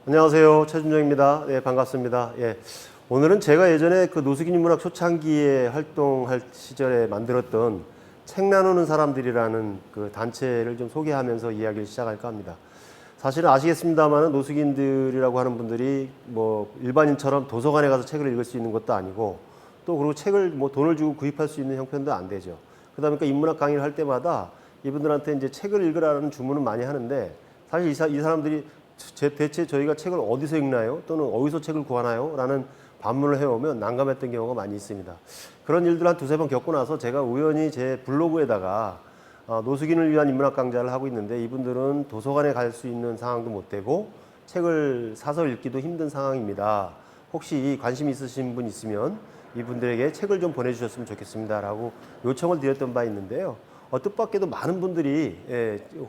안녕하세요. 최준정입니다. 네, 반갑습니다. 예. 오늘은 제가 예전에 그 노숙인 인문학 초창기에 활동할 시절에 만들었던 책 나누는 사람들이라는 그 단체를 좀 소개하면서 이야기를 시작할까 합니다. 사실은 아시겠습니다만 노숙인들이라고 하는 분들이 뭐 일반인처럼 도서관에 가서 책을 읽을 수 있는 것도 아니고 또 그리고 책을 뭐 돈을 주고 구입할 수 있는 형편도 안 되죠. 그러다 보니까 인문학 강의를 할 때마다 이분들한테 이제 책을 읽으라는 주문은 많이 하는데 사실 이 사람들이 대체 저희가 책을 어디서 읽나요? 또는 어디서 책을 구하나요? 라는 반문을 해오면 난감했던 경우가 많이 있습니다. 그런 일들 한 두세 번 겪고 나서 제가 우연히 제 블로그에다가 노숙인을 위한 인문학 강좌를 하고 있는데 이분들은 도서관에 갈 수 있는 상황도 못 되고 책을 사서 읽기도 힘든 상황입니다. 혹시 관심 있으신 분 있으면 이분들에게 책을 좀 보내주셨으면 좋겠습니다. 라고 요청을 드렸던 바 있는데요. 뜻밖에도 많은 분들이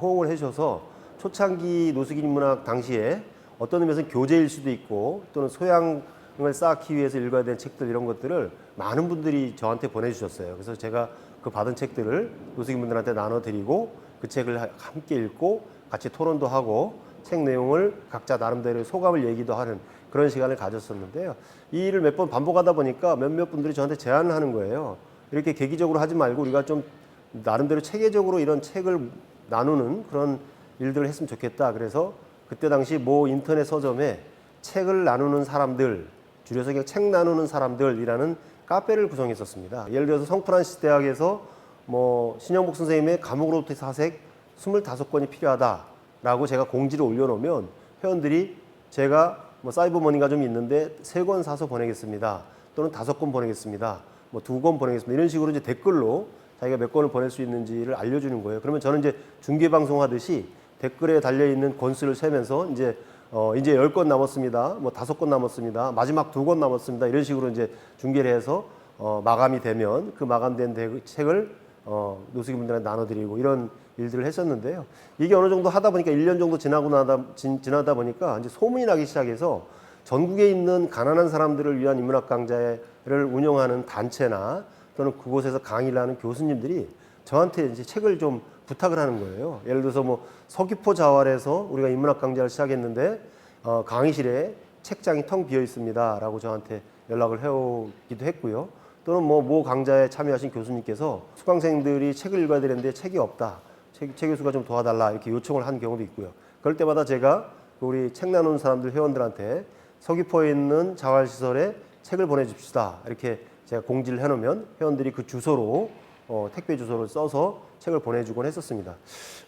호응을 해주셔서 초창기 노숙인 인문학 당시에 어떤 의미에서는 교재일 수도 있고 또는 소양을 쌓기 위해서 읽어야 되는 책들 이런 것들을 많은 분들이 저한테 보내주셨어요. 그래서 제가 그 받은 책들을 노숙인분들한테 나눠드리고 그 책을 함께 읽고 같이 토론도 하고 책 내용을 각자 나름대로 소감을 얘기도 하는 그런 시간을 가졌었는데요. 이 일을 몇 번 반복하다 보니까 몇몇 분들이 저한테 제안을 하는 거예요. 이렇게 계기적으로 하지 말고 우리가 좀 나름대로 체계적으로 이런 책을 나누는 그런 일들을 했으면 좋겠다. 그래서 그때 당시 모 인터넷 서점에 책을 나누는 사람들, 줄여서 그냥 책 나누는 사람들이라는 카페를 구성했었습니다. 예를 들어서 성프란시스 대학에서 뭐 신영복 선생님의 감옥으로부터 사색 25권이 필요하다라고 제가 공지를 올려놓으면 회원들이 제가 뭐 사이버머니가 좀 있는데 3권 사서 보내겠습니다. 또는 5권 보내겠습니다. 뭐 2권 보내겠습니다. 이런 식으로 이제 댓글로 자기가 몇 권을 보낼 수 있는지를 알려주는 거예요. 그러면 저는 이제 중계방송 하듯이 댓글에 달려있는 권수를 세면서 이제 10권 남았습니다. 뭐 5권 남았습니다. 마지막 2권 남았습니다. 이런 식으로 이제 중계를 해서 마감이 되면 그 마감된 책을 노숙인분들한테 나눠드리고 이런 일들을 했었는데요. 이게 어느 정도 하다 보니까 1년 정도 지나다 보니까 이제 소문이 나기 시작해서 전국에 있는 가난한 사람들을 위한 인문학 강좌를 운영하는 단체나 또는 그곳에서 강의를 하는 교수님들이 저한테 이제 책을 좀 부탁을 하는 거예요. 예를 들어서 뭐 서귀포 자활에서 우리가 인문학 강좌를 시작했는데 강의실에 책장이 텅 비어 있습니다라고 저한테 연락을 해오기도 했고요. 또는 모 강좌에 참여하신 교수님께서 수강생들이 책을 읽어야 되는데 책이 없다. 최 교수가 좀 도와달라 이렇게 요청을 한 경우도 있고요. 그럴 때마다 제가 우리 책 나누는 사람들 회원들한테 서귀포에 있는 자활시설에 책을 보내줍시다. 이렇게 제가 공지를 해놓으면 회원들이 그 주소로 택배 주소를 써서 책을 보내주곤 했었습니다.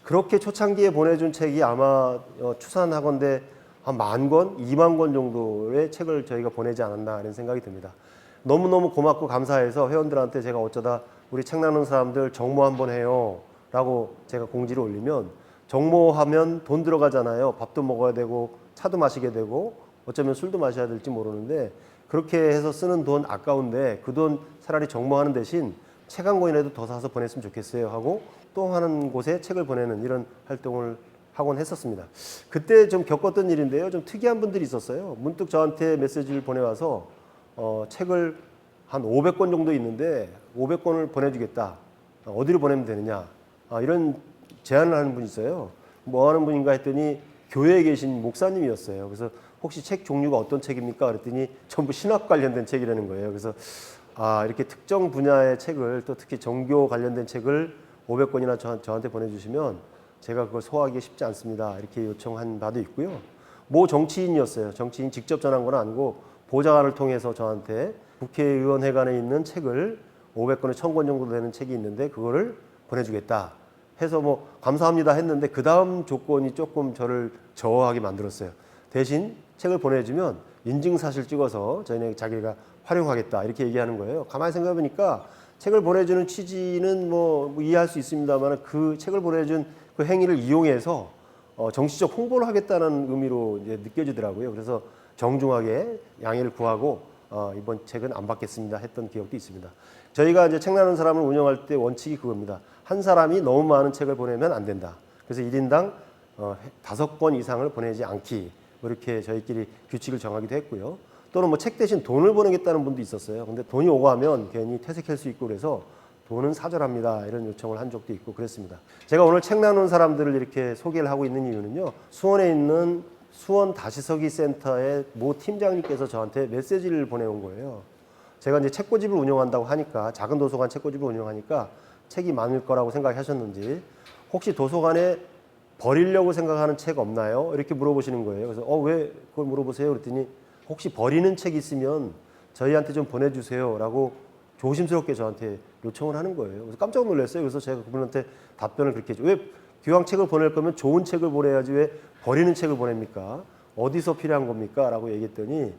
그렇게 초창기에 보내준 책이 아마 추산하건대 한 10,000권, 20,000권 정도의 책을 저희가 보내지 않았나 이런 생각이 듭니다. 너무너무 고맙고 감사해서 회원들한테 제가 어쩌다 우리 책 나누는 사람들 정모 한번 해요 라고 제가 공지를 올리면 정모하면 돈 들어가잖아요. 밥도 먹어야 되고 차도 마시게 되고 어쩌면 술도 마셔야 될지 모르는데 그렇게 해서 쓰는 돈 아까운데 그 돈 차라리 정모하는 대신 책 한 권이라도 더 사서 보냈으면 좋겠어요 하고 또 하는 곳에 책을 보내는 이런 활동을 하곤 했었습니다. 그때 좀 겪었던 일인데요. 좀 특이한 분들이 있었어요. 문득 저한테 메시지를 보내와서 책을 한 500권 정도 있는데 500권을 보내주겠다. 어디로 보내면 되느냐. 이런 제안을 하는 분이 있어요. 뭐 하는 분인가 했더니 교회에 계신 목사님이었어요. 그래서 혹시 책 종류가 어떤 책입니까? 그랬더니 전부 신학 관련된 책이라는 거예요. 그래서 이렇게 특정 분야의 책을 또 특히 종교 관련된 책을 500권이나 저한테 보내주시면 제가 그걸 소화하기 쉽지 않습니다. 이렇게 요청한 바도 있고요. 모 정치인이었어요. 정치인 직접 전한 건 아니고 보좌관을 통해서 저한테 국회의원회관에 있는 책을 500권에 1,000권 정도 되는 책이 있는데 그거를 보내주겠다 해서 뭐 감사합니다 했는데 그 다음 조건이 조금 저를 저하게 만들었어요. 대신 책을 보내주면 인증사실 찍어서 자기가 활용하겠다 이렇게 얘기하는 거예요. 가만히 생각해 보니까 책을 보내주는 취지는 뭐 이해할 수 있습니다만 그 책을 보내준 그 행위를 이용해서 정치적 홍보를 하겠다는 의미로 이제 느껴지더라고요. 그래서 정중하게 양해를 구하고 이번 책은 안 받겠습니다 했던 기억도 있습니다. 저희가 이제 책 나누는 사람을 운영할 때 원칙이 그겁니다. 한 사람이 너무 많은 책을 보내면 안 된다. 그래서 1인당 5권 이상을 보내지 않기 이렇게 저희끼리 규칙을 정하기도 했고요. 또는 뭐 책 대신 돈을 보내겠다는 분도 있었어요. 근데 돈이 오고 하면 괜히 퇴색할 수 있고 그래서 돈은 사절합니다. 이런 요청을 한 적도 있고 그랬습니다. 제가 오늘 책 나누는 사람들을 이렇게 소개를 하고 있는 이유는요. 수원에 있는 수원 다시서기 센터의 모 팀장님께서 저한테 메시지를 보내온 거예요. 제가 이제 책꽂이를 운영한다고 하니까, 작은 도서관 책꽂이를 운영하니까 책이 많을 거라고 생각하셨는지, 혹시 도서관에 버리려고 생각하는 책 없나요? 이렇게 물어보시는 거예요. 그래서 왜 그걸 물어보세요? 그랬더니 혹시 버리는 책 있으면 저희한테 좀 보내주세요라고 조심스럽게 저한테 요청을 하는 거예요. 그래서 깜짝 놀랐어요. 그래서 제가 그분한테 답변을 그렇게 했죠. 왜 교양 책을 보낼 거면 좋은 책을 보내야지 왜 버리는 책을 보냅니까? 어디서 필요한 겁니까? 라고 얘기했더니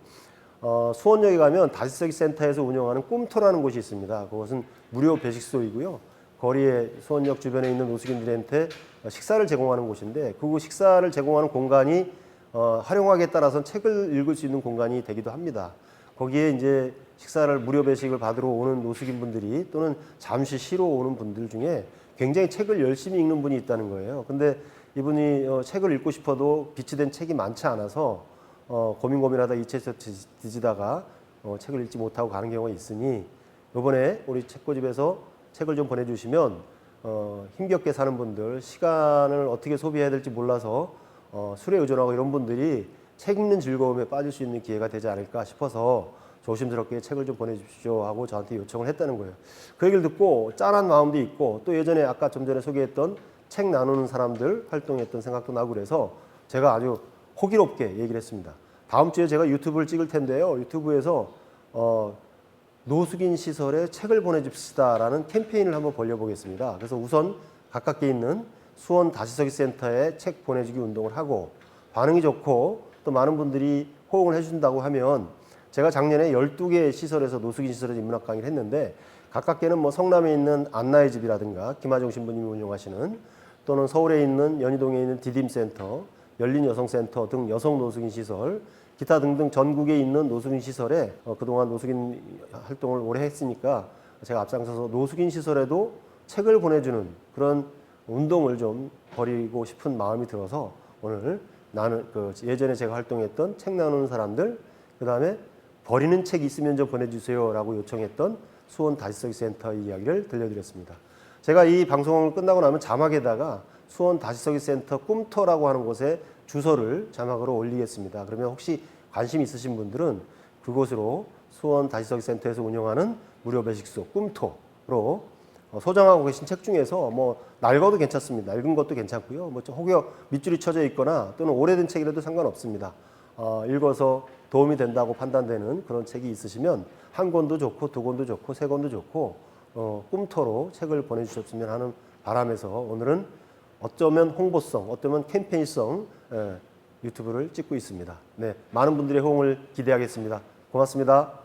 수원역에 가면 다시서기 센터에서 운영하는 꿈터라는 곳이 있습니다. 그것은 무료 배식소이고요. 거리에 수원역 주변에 있는 노숙인들한테 식사를 제공하는 곳인데, 그 식사를 제공하는 공간이 활용하기에 따라서는 책을 읽을 수 있는 공간이 되기도 합니다. 거기에 이제 식사를 무료 배식을 받으러 오는 노숙인분들이 또는 잠시 쉬러 오는 분들 중에 굉장히 책을 열심히 읽는 분이 있다는 거예요. 근데 이분이 책을 읽고 싶어도 비치된 책이 많지 않아서 고민하다 이체해서 뒤지다가 책을 읽지 못하고 가는 경우가 있으니, 이번에 우리 책고집에서 책을 좀 보내주시면 힘겹게 사는 분들, 시간을 어떻게 소비해야 될지 몰라서 술에 의존하고 이런 분들이 책 읽는 즐거움에 빠질 수 있는 기회가 되지 않을까 싶어서 조심스럽게 책을 좀 보내주십시오 하고 저한테 요청을 했다는 거예요. 그 얘기를 듣고 짠한 마음도 있고, 또 예전에 아까 좀 전에 소개했던 책 나누는 사람들 활동했던 생각도 나고, 그래서 제가 아주 호기롭게 얘기를 했습니다. 다음 주에 제가 유튜브를 찍을 텐데요. 유튜브에서 노숙인 시설에 책을 보내줍시다라는 캠페인을 한번 벌려보겠습니다. 그래서 우선 가깝게 있는 수원 다시서기 센터에 책 보내주기 운동을 하고, 반응이 좋고 또 많은 분들이 호응을 해준다고 하면, 제가 작년에 12개 시설에서 노숙인 시설에서 인문학 강의를 했는데, 가깝게는 뭐 성남에 있는 안나의 집이라든가 김하정 신부님이 운영하시는, 또는 서울에 있는 연희동에 있는 디딤센터, 열린여성센터 등 여성 노숙인 시설, 기타 등등 전국에 있는 노숙인 시설에 그동안 노숙인 활동을 오래 했으니까 제가 앞장서서 노숙인 시설에도 책을 보내주는 그런 운동을 좀 벌이고 싶은 마음이 들어서, 오늘 나는 예전에 제가 활동했던 책 나누는 사람들, 그 다음에 버리는 책 있으면 좀 보내주세요 라고 요청했던 수원 다시서기 센터의 이야기를 들려드렸습니다. 제가 이 방송을 끝나고 나면 자막에다가 수원 다시서기 센터 꿈터라고 하는 곳에 주소를 자막으로 올리겠습니다. 그러면 혹시 관심 있으신 분들은 그곳으로 수원 다시서기 센터에서 운영하는 무료 배식소 꿈터로 소장하고 계신 책 중에서 뭐 낡아도 괜찮습니다. 낡은 것도 괜찮고요. 뭐 혹여 밑줄이 쳐져 있거나 또는 오래된 책이라도 상관없습니다. 읽어서 도움이 된다고 판단되는 그런 책이 있으시면 한 권도 좋고 두 권도 좋고 세 권도 좋고 꿈터로 책을 보내주셨으면 하는 바람에서, 오늘은 어쩌면 홍보성, 어쩌면 캠페인성 유튜브를 찍고 있습니다. 네, 많은 분들의 호응을 기대하겠습니다. 고맙습니다.